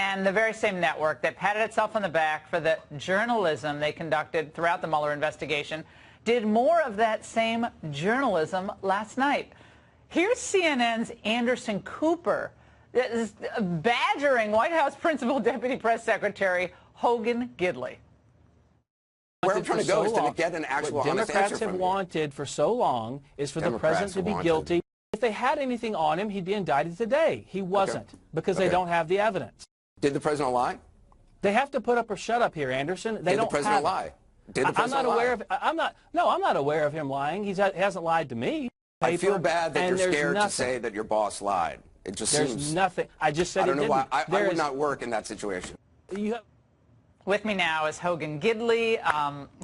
and the very same network that patted itself on the back for the journalism they conducted throughout the Mueller investigation did more of that same journalism last night. Here's CNN's Anderson Cooper badgering White House Principal Deputy Press Secretary Hogan Gidley. Where I'm trying to go is to get an actual honest answer from you. Democrats have wanted for so long is for the president to be guilty. If they had anything on him, he'd be indicted today. He wasn't because they don't have the evidence. Did the president lie? They have to put up or shut up here, Anderson. They Did the president lie? Did the president lie? I'm not aware of him lying. He hasn't lied to me. I feel bad that you're scared to say that your boss lied. It just seems. There's nothing. I just said I don't know why. I would is, not work in that situation. With me now is Hogan Gidley.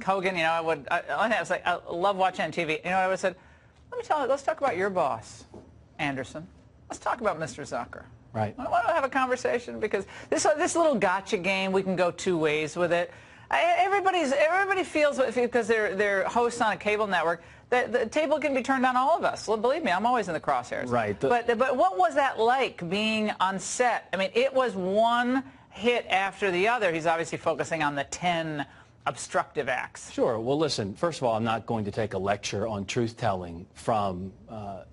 Hogan, you know, I love watching on TV. You know, I would said, let's talk about your boss, Anderson. Let's talk about Mr. Zucker. Right. I want to have a conversation because this little gotcha game, we can go two ways with it. Everybody feels because they're hosts on a cable network that the table can be turned on all of us. Well, believe me, I'm always in the crosshairs. Right. But what was that like being on set? I mean, it was one hit after the other. He's obviously focusing on the 10 obstructive acts. Sure. Well, listen, first of all, I'm not going to take a lecture on truth-telling from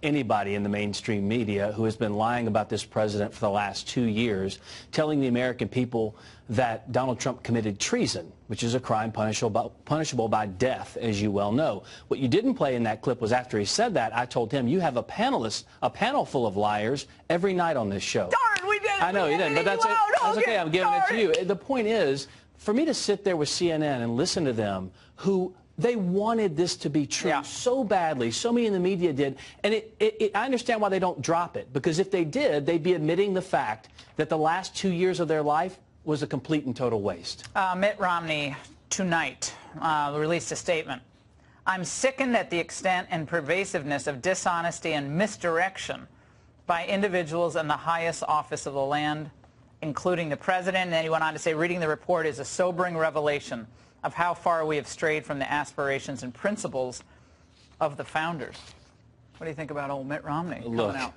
anybody in the mainstream media who has been lying about this president for the last 2 years, telling the American people that Donald Trump committed treason, which is a crime punishable by death, as you well know. What you didn't play in that clip was after he said that, I told him, you have a panel full of liars every night on this show. Darn, we did. I know you didn't, but that's okay. I'm giving it to you. The point is, for me to sit there with CNN and listen to them, who they wanted this to be true so badly, so many in the media did, and I understand why they don't drop it, because if they did, they'd be admitting the fact that the last 2 years of their life was a complete and total waste. Mitt Romney tonight released a statement. I'm sickened at the extent and pervasiveness of dishonesty and misdirection by individuals in the highest office of the land, including the president. And then he went on to say, reading the report is a sobering revelation of how far we have strayed from the aspirations and principles of the founders. What do you think about old Mitt Romney coming out?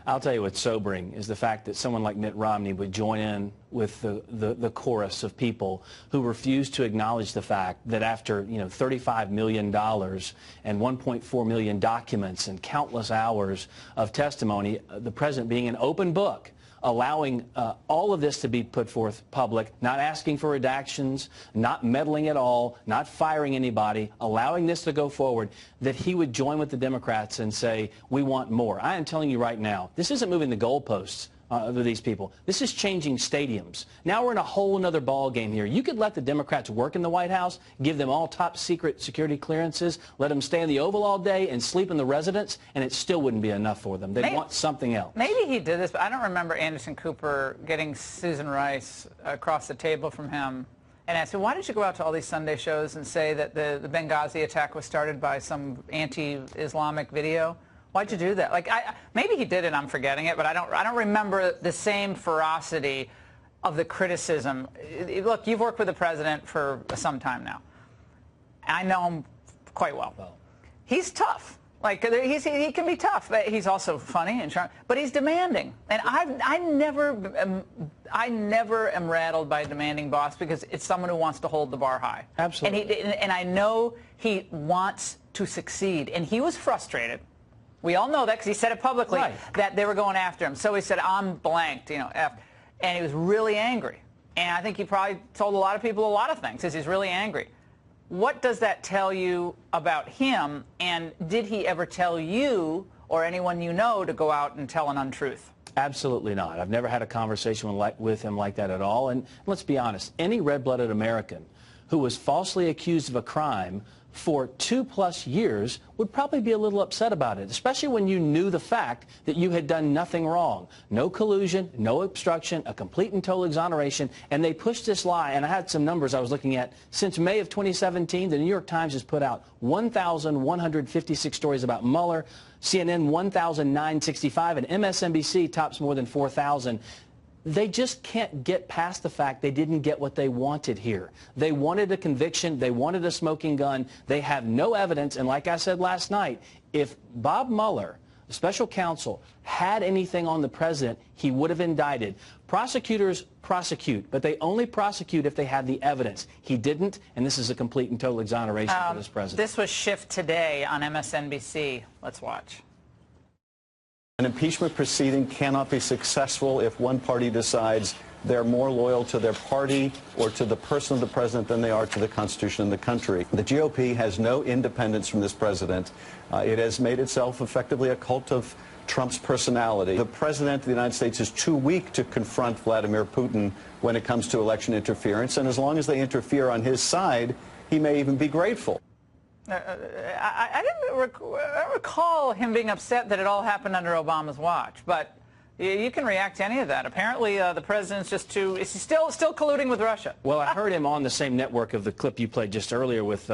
I'll tell you what's sobering is the fact that someone like Mitt Romney would join in with the chorus of people who refuse to acknowledge the fact that after, $35 million and 1.4 million documents and countless hours of testimony, the president being an open book, allowing all of this to be put forth public, not asking for redactions, not meddling at all, not firing anybody, allowing this to go forward, that he would join with the Democrats and say, we want more. I am telling you right now, this isn't moving the goalposts of these people. This is changing stadiums. Now we're in a whole other ball game here. You could let the Democrats work in the White House, give them all top secret security clearances, let them stay in the Oval all day and sleep in the residence, and it still wouldn't be enough for them. They'd want something else. Maybe he did this, but I don't remember Anderson Cooper getting Susan Rice across the table from him and asked, why did you go out to all these Sunday shows and say that the Benghazi attack was started by some anti-Islamic video? Why'd you do that? Like, maybe he did it, I'm forgetting it, but I don't remember the same ferocity of the criticism. Look, you've worked with the president for some time now. I know him quite well. He's tough. Like, he can be tough. But he's also funny and charming, but he's demanding. And I never am rattled by a demanding boss because it's someone who wants to hold the bar high. Absolutely. And I know he wants to succeed, and he was frustrated. We all know that because he said it publicly, that they were going after him. So he said, I'm blanked, F. And he was really angry. And I think he probably told a lot of people a lot of things because he's really angry. What does that tell you about him? And did he ever tell you or anyone you know to go out and tell an untruth? Absolutely not. I've never had a conversation with him like that at all. And let's be honest, any red-blooded American who was falsely accused of a crime for 2+ years would probably be a little upset about it, especially when you knew the fact that you had done nothing wrong. No collusion, no obstruction, a complete and total exoneration, and they pushed this lie, and I had some numbers I was looking at. Since May of 2017, the New York Times has put out 1,156 stories about Mueller, CNN 1,965, and MSNBC tops more than 4,000. They just can't get past the fact they didn't get what they wanted here. They wanted a conviction. They wanted a smoking gun. They have no evidence. And like I said last night, if Bob Mueller the special counsel had anything on the president, he would have indicted. Prosecutors prosecute, but they only prosecute if they have the evidence. He didn't, and this is a complete and total exoneration for this president. This was Shift Today on MSNBC. Let's watch. An impeachment proceeding cannot be successful if one party decides they're more loyal to their party or to the person of the president than they are to the Constitution and the country. The GOP has no independence from this president. It has made itself effectively a cult of Trump's personality. The president of the United States is too weak to confront Vladimir Putin when it comes to election interference, and as long as they interfere on his side, he may even be grateful. I don't recall him being upset that it all happened under Obama's watch, but you can react to any of that. Apparently, the president's just too. Is he still colluding with Russia? Well, I heard him on the same network of the clip you played just earlier with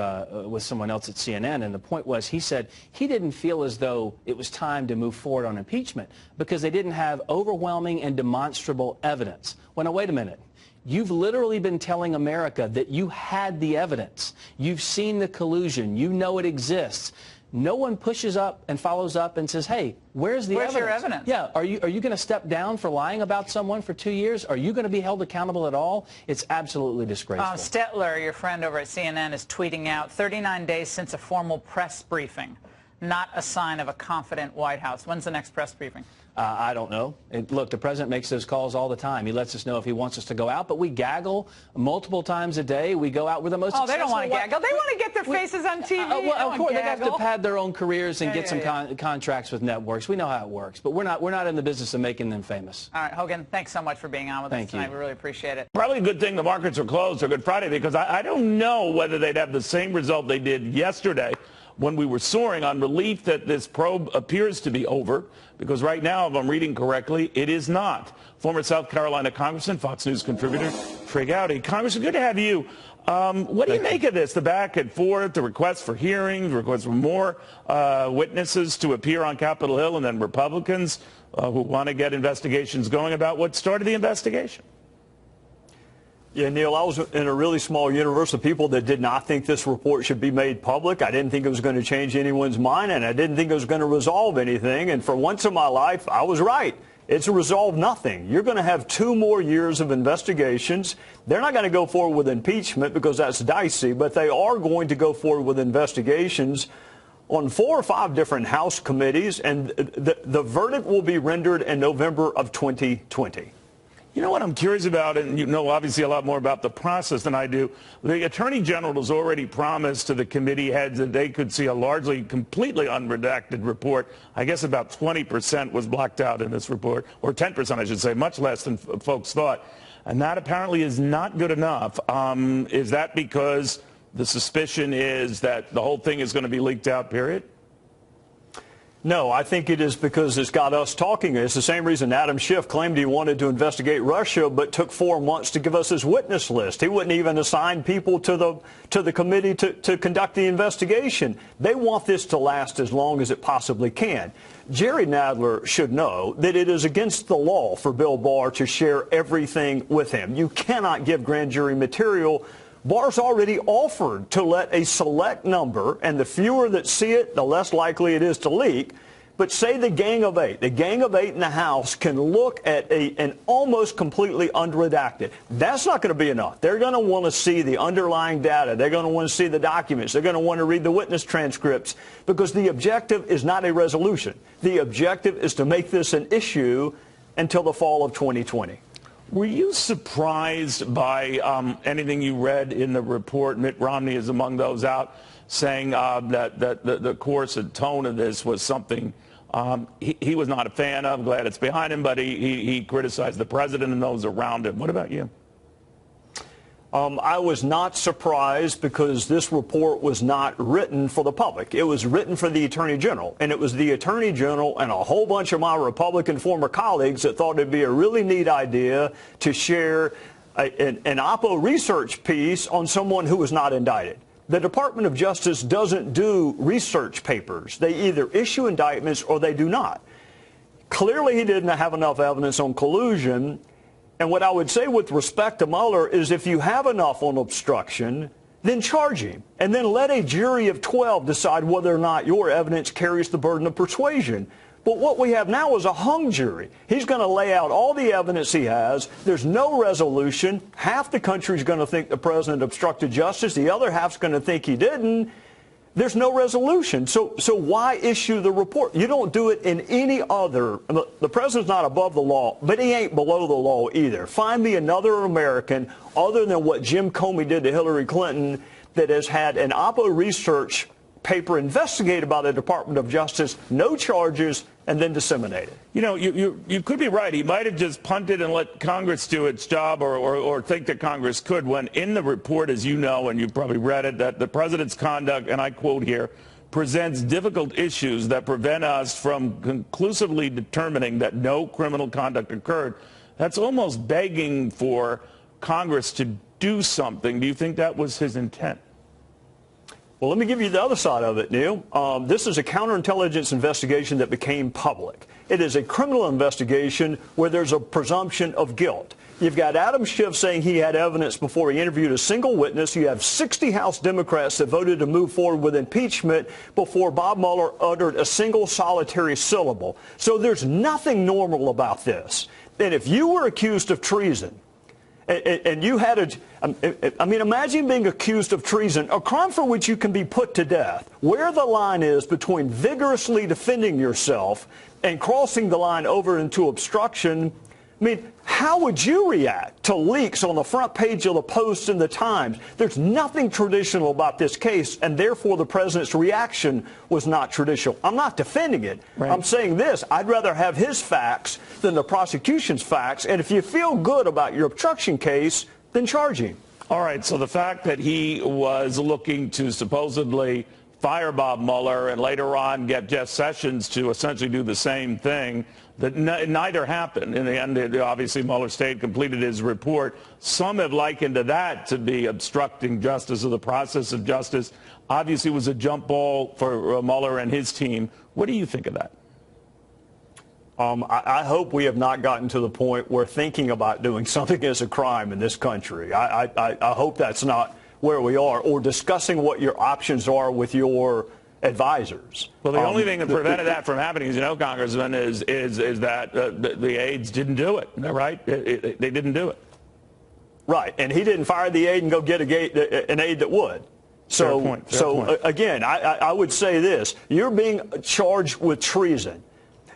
someone else at CNN, and the point was he said he didn't feel as though it was time to move forward on impeachment because they didn't have overwhelming and demonstrable evidence. Well, now, wait a minute. You've literally been telling America that you had the evidence. You've seen the collusion. You know it exists. No one pushes up and follows up and says, hey, where's the evidence? Where's your evidence? Yeah, are you going to step down for lying about someone for 2 years? Are you going to be held accountable at all? It's absolutely disgraceful. Stetler, your friend over at CNN, is tweeting out 39 days since a formal press briefing. Not a sign of a confident White House. When's the next press briefing? I don't know. Look, the president makes those calls all the time. He lets us know if he wants us to go out, but we gaggle multiple times a day. We go out with the most successful. Oh, they don't want to gaggle. They want to get their faces on TV. Well, of course, they have to pad their own careers and get some contracts with networks. We know how it works, but we're not in the business of making them famous. All right, Hogan, thanks so much for being on with us tonight. We really appreciate it. Probably a good thing the markets are closed on Good Friday because I don't know whether they'd have the same result they did yesterday when we were soaring on relief that this probe appears to be over, because right now, if I'm reading correctly, it is not. Former South Carolina Congressman, Fox News contributor, Trey Gowdy. Congressman, good to have you. What do you make of this, the back and forth, the request for hearings, the request for more witnesses to appear on Capitol Hill, and then Republicans who want to get investigations going about what started the investigation? Yeah, Neil, I was in a really small universe of people that did not think this report should be made public. I didn't think it was going to change anyone's mind, and I didn't think it was going to resolve anything. And for once in my life, I was right. It's resolved nothing. You're going to have 2 more years of investigations. They're not going to go forward with impeachment because that's dicey, but they are going to go forward with investigations on 4 or 5 different House committees, and the verdict will be rendered in November of 2020. You know what I'm curious about, and you know obviously a lot more about the process than I do. The Attorney General has already promised to the committee heads that they could see a largely, completely unredacted report. I guess about 20% was blocked out in this report, or 10% I should say, much less than folks thought. And that apparently is not good enough. Is that because the suspicion is that the whole thing is going to be leaked out, period? No, I think it is because it's got us talking. It's the same reason Adam Schiff claimed he wanted to investigate Russia, but took 4 months to give us his witness list. He wouldn't even assign people to the committee to conduct the investigation. They want this to last as long as it possibly can. Jerry Nadler should know that it is against the law for Bill Barr to share everything with him. You cannot give grand jury material. Barr's already offered to let a select number, and the fewer that see it, the less likely it is to leak. But say the gang of 8 in the House can look at an almost completely unredacted. That's not going to be enough. They're going to want to see the underlying data. They're going to want to see the documents. They're going to want to read the witness transcripts, because the objective is not a resolution. The objective is to make this an issue until the fall of 2020. Were you surprised by anything you read in the report? Mitt Romney is among those out saying that the course and tone of this was something he was not a fan of. Glad it's behind him, but he criticized the president and those around him. What about you? I was not surprised because this report was not written for the public. It was written for the Attorney General, and it was the Attorney General and a whole bunch of my Republican former colleagues that thought it'd be a really neat idea to share an Oppo research piece on someone who was not indicted. The Department of Justice doesn't do research papers. They either issue indictments or they do not. Clearly, he didn't have enough evidence on collusion. And what I would say with respect to Mueller is if you have enough on obstruction, then charge him. And then let a jury of 12 decide whether or not your evidence carries the burden of persuasion. But what we have now is a hung jury. He's going to lay out all the evidence he has. There's no resolution. Half the country is going to think the president obstructed justice. The other half's going to think he didn't. There's no resolution. So why issue the report? You don't do it in any other. The president's not above the law, but he ain't below the law either. Find me another American other than what Jim Comey did to Hillary Clinton that has had an Oppo research paper investigated by the Department of Justice, no charges, and then disseminated. You know, you could be right. He might have just punted and let Congress do its job or think that Congress could, when in the report, as you know, and you've probably read it, that the president's conduct, and I quote here, presents difficult issues that prevent us from conclusively determining that no criminal conduct occurred. That's almost begging for Congress to do something. Do you think that was his intent? Well, let me give you the other side of it, Neil. This is a counterintelligence investigation that became public. It is a criminal investigation where there's a presumption of guilt. You've got Adam Schiff saying he had evidence before he interviewed a single witness. You have 60 House Democrats that voted to move forward with impeachment before Bob Mueller uttered a single solitary syllable. So there's nothing normal about this. And if you were accused of treason, and you had imagine being accused of treason, a crime for which you can be put to death. Where the line is between vigorously defending yourself and crossing the line over into obstruction, I mean, how would you react to leaks on the front page of the Post and the Times? There's nothing traditional about this case, and therefore the president's reaction was not traditional. I'm not defending it. Right. I'm saying this. I'd rather have his facts than the prosecution's facts, and if you feel good about your obstruction case, then charge him. All right, so the fact that he was looking to supposedly fire Bob Mueller and later on get Jeff Sessions to essentially do the same thing, that neither happened. In the end, obviously, Mueller stayed, completed his report. Some have likened to that to be obstructing justice or the process of justice. Obviously, it was a jump ball for Mueller and his team. What do you think of that? I hope we have not gotten to the point where thinking about doing something is a crime in this country. I hope that's not where we are, or discussing what your options are with your advisors. Well, the only thing that prevented that from happening, as you know, Congressman, is that the aides didn't do it, right? They didn't do it. Right, and he didn't fire the aide and go get an aide that would. So, Fair point. Again, I would say this. You're being charged with treason.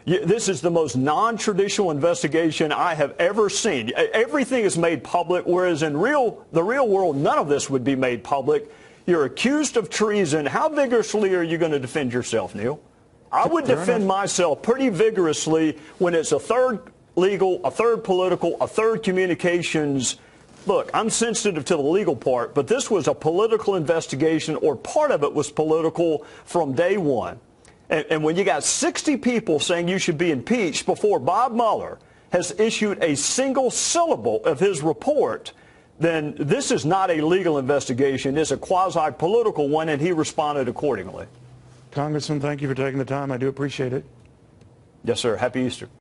This is the most non-traditional investigation I have ever seen. Everything is made public, whereas in the real world, none of this would be made public. You're accused of treason. How vigorously are you going to defend yourself, Neil? I would defend myself pretty vigorously when it's a third legal, a third political, a third communications. Look, I'm sensitive to the legal part, but this was a political investigation, or part of it was political from day one. And when you got 60 people saying you should be impeached before Bob Mueller has issued a single syllable of his report, then this is not a legal investigation. It's a quasi-political one, and he responded accordingly. Congressman, thank you for taking the time. I do appreciate it. Yes, sir. Happy Easter.